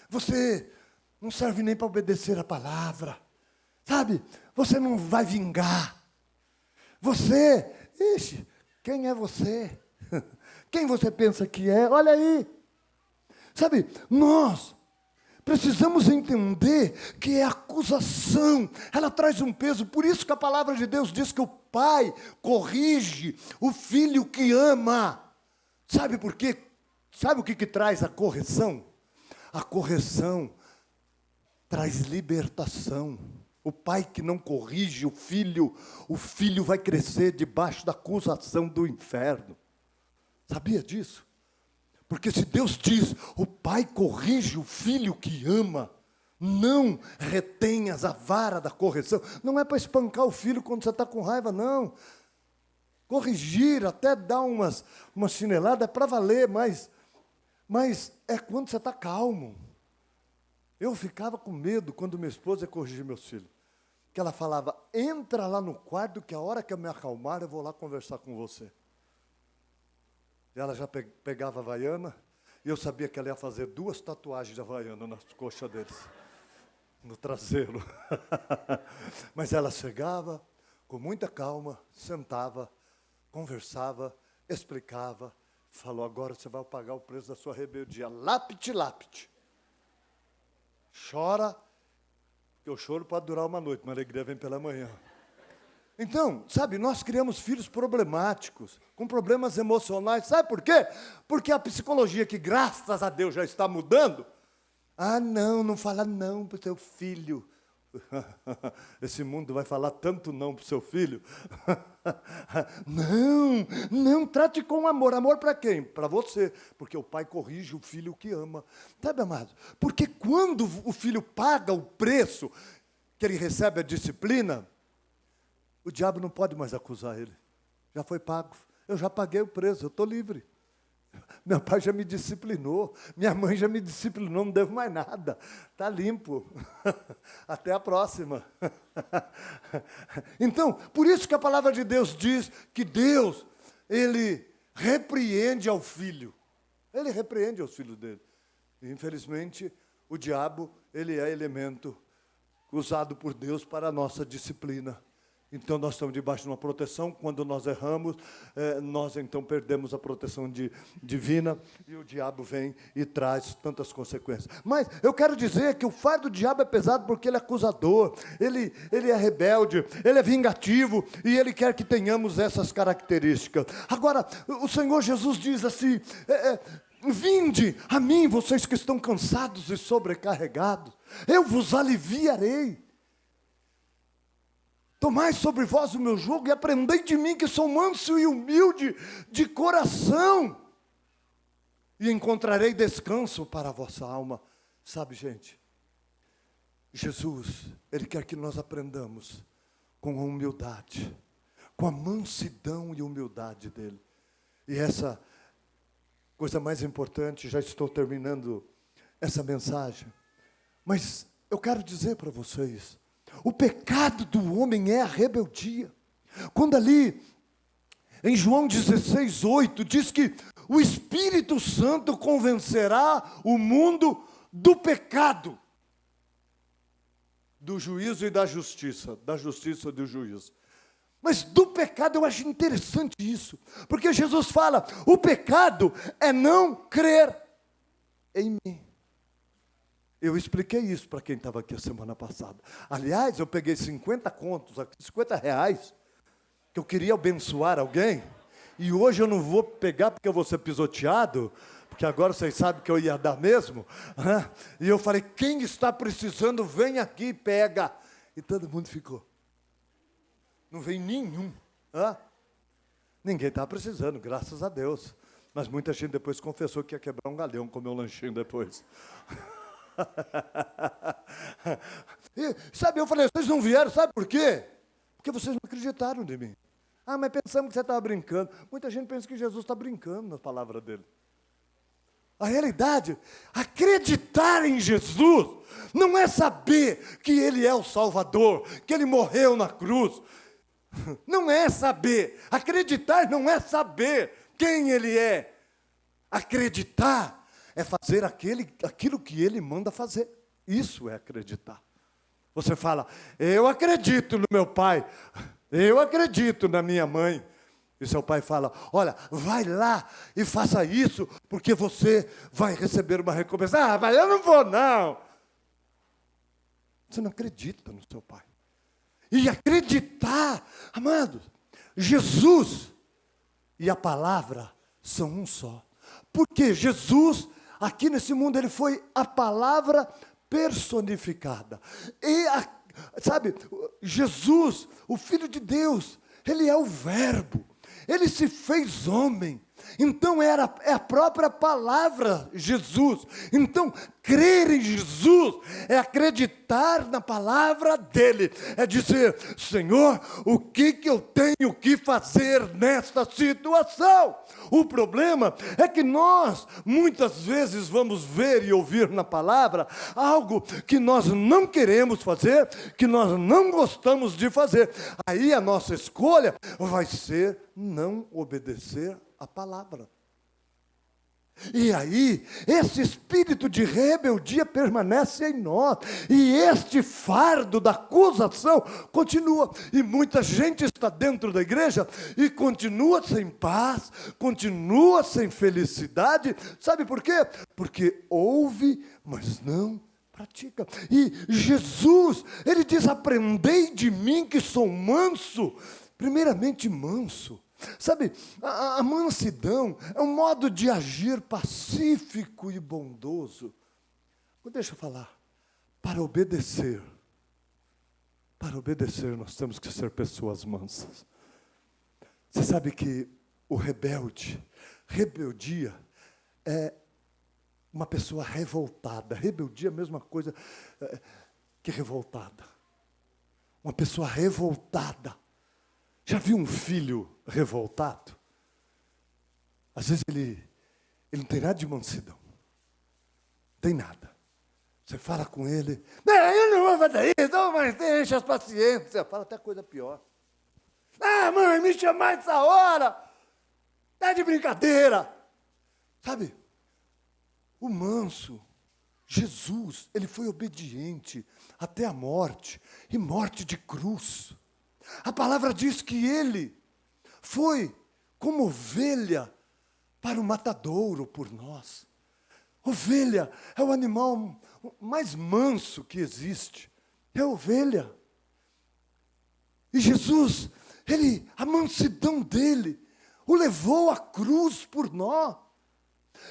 você não serve nem para obedecer a palavra, sabe? Você não vai vingar, ixi, quem é você? Quem você pensa que é? Olha aí. Sabe, nós precisamos entender que é acusação. Ela traz um peso. Por isso que a palavra de Deus diz que o pai corrige o filho que ama. Sabe por quê? Sabe o que traz a correção? A correção traz libertação. O pai que não corrige o filho vai crescer debaixo da acusação do inferno. Sabia disso? Porque se Deus diz, o pai corrige o filho que ama, não retenhas a vara da correção. Não é para espancar o filho quando você está com raiva, não. Corrigir, até dar uma chinelada, é para valer, mas é quando você está calmo. Eu ficava com medo quando minha esposa ia corrigir meus filhos. Que ela falava, entra lá no quarto, que a hora que eu me acalmar, eu vou lá conversar com você. E ela já pegava a Havaiana, e eu sabia que ela ia fazer 2 tatuagens de Havaiana nas coxas deles, no traseiro. Mas ela chegava, com muita calma, sentava, conversava, explicava, falou, agora você vai pagar o preço da sua rebeldia. Lápide, lápide. Chora, porque o choro pode durar uma noite, mas a alegria vem pela manhã. Então, sabe, nós criamos filhos problemáticos, com problemas emocionais. Sabe por quê? Porque a psicologia, que graças a Deus já está mudando. Não fala não para o seu filho. esse mundo vai falar tanto não para o seu filho. Não, não, trate com amor. Amor para quem? Para você, porque o pai corrige o filho que ama. Sabe, amado? Porque quando o filho paga o preço que ele recebe a disciplina, o diabo não pode mais acusar ele. Já foi pago. Eu já paguei o preço, eu estou livre. Meu pai já me disciplinou, minha mãe já me disciplinou, não devo mais nada. Está limpo. Até a próxima. Então, por isso que a palavra de Deus diz que Deus, Ele repreende ao filho. Ele repreende aos filhos dele. E, infelizmente, o diabo, ele é elemento usado por Deus para a nossa disciplina. Então, nós estamos debaixo de uma proteção. Quando nós erramos, nós então perdemos a proteção divina e o diabo vem e traz tantas consequências. Mas eu quero dizer que o fardo do diabo é pesado porque ele é acusador, ele é rebelde, ele é vingativo e ele quer que tenhamos essas características. Agora, o Senhor Jesus diz assim, vinde a mim, vocês que estão cansados e sobrecarregados, eu vos aliviarei. Tomai sobre vós o meu jugo e aprendei de mim, que sou manso e humilde de coração, e encontrarei descanso para a vossa alma. Sabe, gente, Jesus, Ele quer que nós aprendamos com a humildade, com a mansidão e humildade dEle. E essa coisa mais importante, já estou terminando essa mensagem, mas eu quero dizer para vocês, o pecado do homem é a rebeldia. Quando ali, em João 16:8, diz que o Espírito Santo convencerá o mundo do pecado, do juízo e da justiça e do juízo. Mas do pecado eu acho interessante isso, porque Jesus fala, o pecado é não crer em mim. Eu expliquei isso para quem estava aqui a semana passada. Aliás, eu peguei 50 contos, R$50, que eu queria abençoar alguém, e hoje eu não vou pegar porque eu vou ser pisoteado, porque agora vocês sabem que eu ia dar mesmo, né? E eu falei, quem está precisando, vem aqui e pega. E todo mundo ficou. Não veio nenhum. Ninguém estava precisando, graças a Deus. Mas muita gente depois confessou que ia quebrar um galhão, comer um lanchinho depois. E, sabe, eu falei, vocês não vieram, sabe por quê? Porque vocês não acreditaram em mim. Mas pensamos que você estava brincando. Muita gente pensa que Jesus está brincando na palavra dele. A realidade, acreditar em Jesus, não é saber que Ele é o Salvador, que Ele morreu na cruz. Não é saber. Acreditar não é saber quem Ele é. Acreditar é fazer aquilo que Ele manda fazer. Isso é acreditar. Você fala, eu acredito no meu pai, eu acredito na minha mãe. E seu pai fala, olha, vai lá e faça isso, porque você vai receber uma recompensa. Mas eu não vou, não. Você não acredita no seu pai. E acreditar, amados, Jesus e a palavra são um só. Porque Jesus, aqui nesse mundo, Ele foi a palavra personificada. E, sabe, Jesus, o Filho de Deus, Ele é o Verbo. Ele se fez homem. Então é a própria palavra Jesus. Então crer em Jesus é acreditar na palavra dele. É dizer, Senhor, o que eu tenho que fazer nesta situação? O problema é que nós muitas vezes vamos ver e ouvir na palavra algo que nós não queremos fazer, que nós não gostamos de fazer. Aí a nossa escolha vai ser não obedecer a palavra. E aí, esse espírito de rebeldia permanece em nós, e este fardo da acusação continua, e muita gente está dentro da igreja, e continua sem paz, continua sem felicidade, sabe por quê? Porque ouve, mas não pratica. E Jesus, Ele diz, aprendei de mim que sou manso, primeiramente manso. Sabe, a mansidão é um modo de agir pacífico e bondoso. Deixa eu falar, para obedecer para obedecer, nós temos que ser pessoas mansas. Você sabe que o rebeldia é uma pessoa revoltada. Rebeldia é a mesma coisa que revoltada. Uma pessoa revoltada. Já viu um filho revoltado? Às vezes ele não tem nada de mansidão. Não tem nada. Você fala com ele, não, eu não vou fazer isso, não, mas deixa as paciências. Você fala até coisa pior. Ah, mãe, me chamar essa hora. Tá de brincadeira. Sabe, o manso, Jesus, ele foi obediente até a morte, e morte de cruz. A palavra diz que ele foi como ovelha para o matadouro por nós. Ovelha é o animal mais manso que existe. É a ovelha. E Jesus, a mansidão dele, o levou à cruz por nós.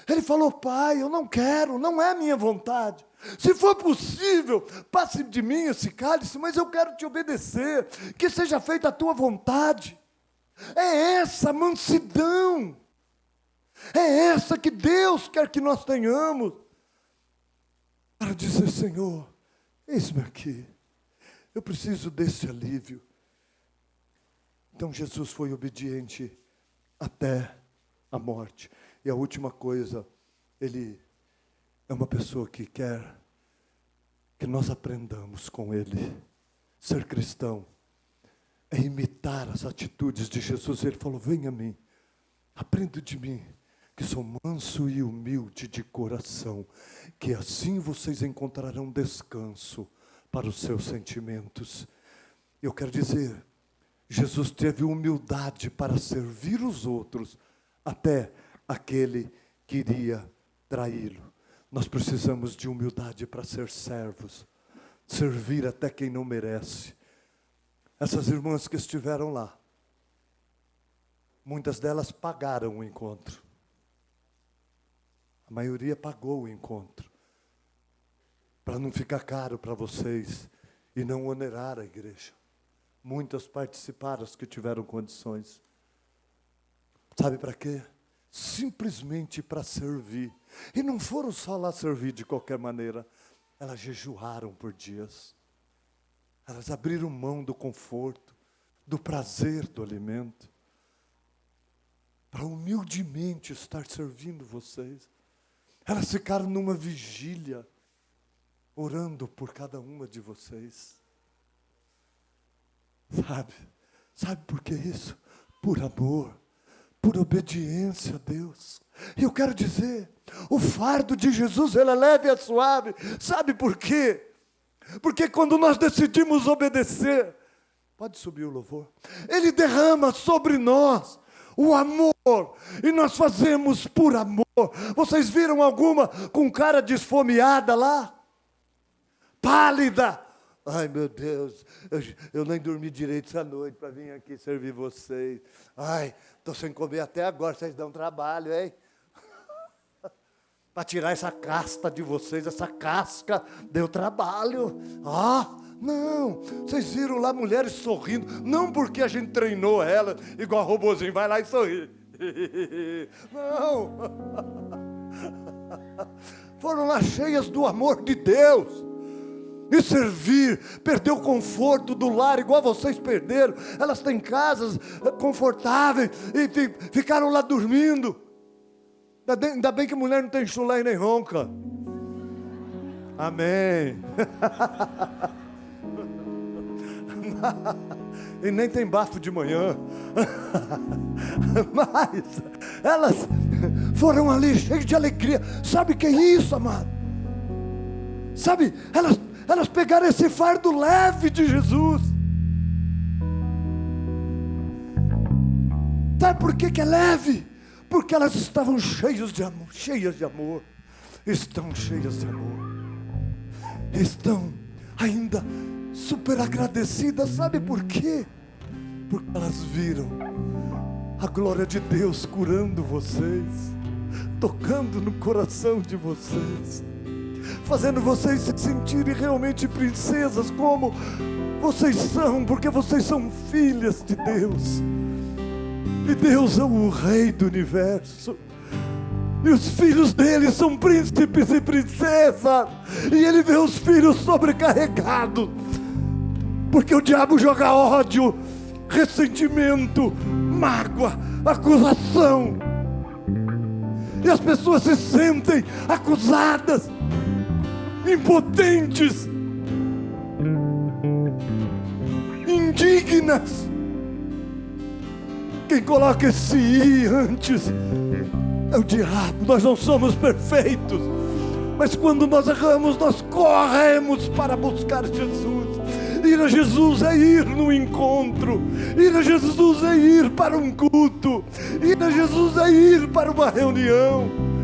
Ele falou, Pai, eu não quero, não é minha vontade. Se for possível, passe de mim esse cálice, mas eu quero te obedecer, que seja feita a tua vontade. É essa mansidão. É essa que Deus quer que nós tenhamos. Para dizer, Senhor, eis-me aqui. Eu preciso desse alívio. Então Jesus foi obediente até a morte. E a última coisa, ele é uma pessoa que quer que nós aprendamos com ele. Ser cristão é imitar as atitudes de Jesus. Ele falou, venha a mim, aprenda de mim, que sou manso e humilde de coração, que assim vocês encontrarão descanso para os seus sentimentos. Eu quero dizer, Jesus teve humildade para servir os outros, até aquele que iria traí-lo. Nós precisamos de humildade para ser servos, servir até quem não merece. Essas irmãs que estiveram lá, muitas delas pagaram o encontro. A maioria pagou o encontro, para não ficar caro para vocês e não onerar a igreja. Muitas participaram, as que tiveram condições. Sabe para quê? Simplesmente para servir. E não foram só lá servir de qualquer maneira. Elas jejuaram por dias. Elas abriram mão do conforto, do prazer do alimento, para humildemente estar servindo vocês. Elas ficaram numa vigília, orando por cada uma de vocês. Sabe por que isso? Por amor, por obediência a Deus. E eu quero dizer, o fardo de Jesus, ele é leve e é suave. Sabe por quê? Porque quando nós decidimos obedecer, pode subir o louvor, ele derrama sobre nós o amor, e nós fazemos por amor. Vocês viram alguma com cara de esfomeada lá? Pálida. Ai, meu Deus, eu nem dormi direito essa noite para vir aqui servir vocês. Ai, estou sem comer até agora, vocês dão trabalho, hein? Para tirar essa casca de vocês, essa casca, deu trabalho. Não, vocês viram lá mulheres sorrindo, não porque a gente treinou ela, igual robozinho, vai lá e sorri. Não. Foram lá cheias do amor de Deus. E servir, perder o conforto do lar, igual vocês perderam. Elas têm casas confortáveis e ficaram lá dormindo. Ainda bem que mulher não tem chulé e nem ronca. Amém. E nem tem bafo de manhã. Mas elas foram ali cheias de alegria. Sabe o que é isso, amado? Sabe, elas pegaram esse fardo leve de Jesus. Sabe por que é leve? Porque elas estavam cheias de amor. Estão cheias de amor. Estão ainda super agradecidas. Sabe por quê? Porque elas viram a glória de Deus curando vocês, tocando no coração de vocês. fazendo vocês se sentirem realmente princesas, como vocês são, porque vocês são filhas de Deus. E Deus é o Rei do Universo. E os filhos dele são príncipes e princesas. E ele vê os filhos sobrecarregados, porque o diabo joga ódio, ressentimento, mágoa, acusação. E as pessoas se sentem acusadas, impotentes, indignas. Quem coloca esse I antes é o diabo. Nós não somos perfeitos, mas quando nós erramos, nós corremos para buscar Jesus. Ir a Jesus é ir no encontro. Ir a Jesus é ir para um culto. Ir a Jesus é ir para uma reunião.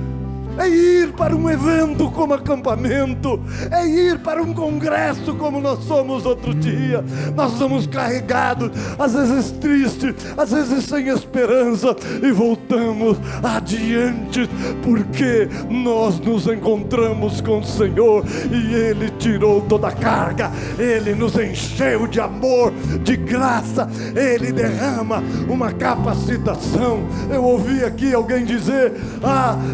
É ir para um evento como acampamento. É ir para um congresso como nós somos outro dia. Nós somos carregados, às vezes tristes, às vezes sem esperança, e voltamos adiante, porque nós nos encontramos com o Senhor e Ele tirou toda a carga. Ele nos encheu de amor, de graça. Ele derrama uma capacitação. Eu ouvi aqui alguém dizer: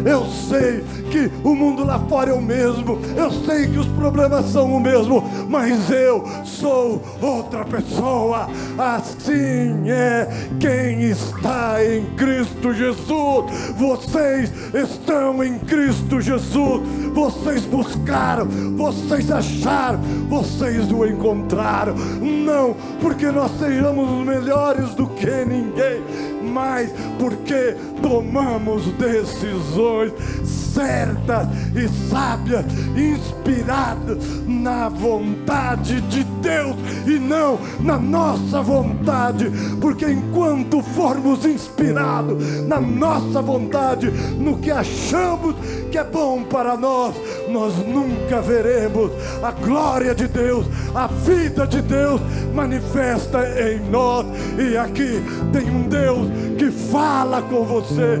eu sei que o mundo lá fora é o mesmo, eu sei que os problemas são o mesmo, mas eu sou outra pessoa. Assim é quem está em Cristo Jesus. Vocês estão em Cristo Jesus. Vocês buscaram, vocês acharam, vocês o encontraram. Não porque nós sejamos melhores do que ninguém, mas porque tomamos decisões certas e sábias, inspiradas na vontade de Deus e não na nossa vontade. Porque enquanto formos inspirados na nossa vontade, no que achamos que é bom para nós, nós nunca veremos a glória de Deus, a vida de Deus manifesta em nós. E aqui tem um Deus que fala com você: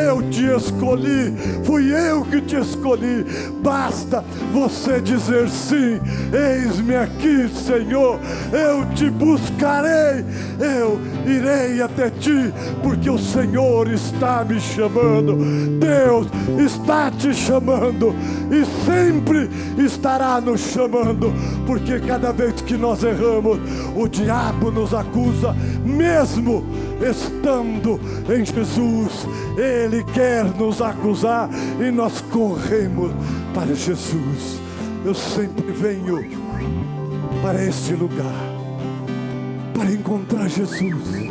eu te escolhi, fui eu que te escolhi. Basta você dizer sim: eis-me aqui, Senhor, eu te buscarei, eu irei até ti, porque o Senhor está me chamando. Deus está te chamando e sempre estará nos chamando, porque cada vez que nós erramos, o diabo nos acusa, mesmo estando em Jesus. Ele quer nos acusar e nós corremos para Jesus. Eu sempre venho para este lugar para encontrar Jesus,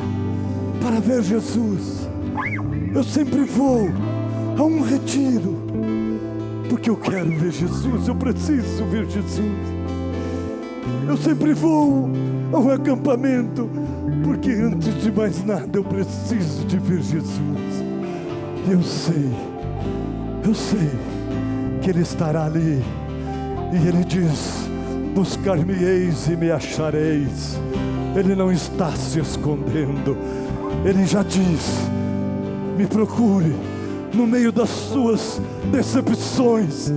para ver Jesus. Eu sempre vou a um retiro porque eu quero ver Jesus, eu preciso ver Jesus. Eu sempre vou a um acampamento porque antes de mais nada eu preciso de ver Jesus. Eu sei que Ele estará ali, e Ele diz: buscar-me-eis e me achareis. Ele não está se escondendo. Ele já diz: me procure no meio das suas decepções,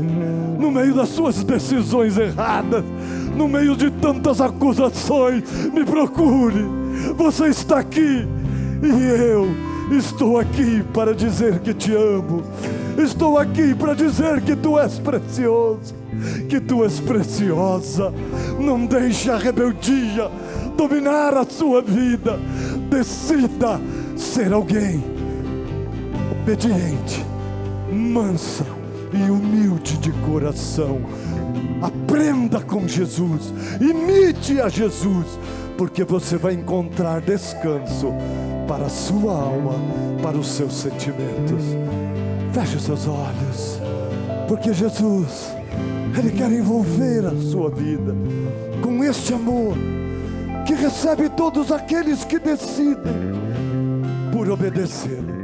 no meio das suas decisões erradas, no meio de tantas acusações. Me procure. Você está aqui e eu estou aqui para dizer que te amo. Estou aqui para dizer que tu és precioso, que tu és preciosa. Não deixe a rebeldia dominar a sua vida. Decida ser alguém obediente, mansa e humilde de coração. Aprenda com Jesus, imite a Jesus, porque você vai encontrar descanso para a sua alma, para os seus sentimentos. Feche os seus olhos, porque Jesus, Ele quer envolver a sua vida com este amor que recebe todos aqueles que decidem por obedecê-lo.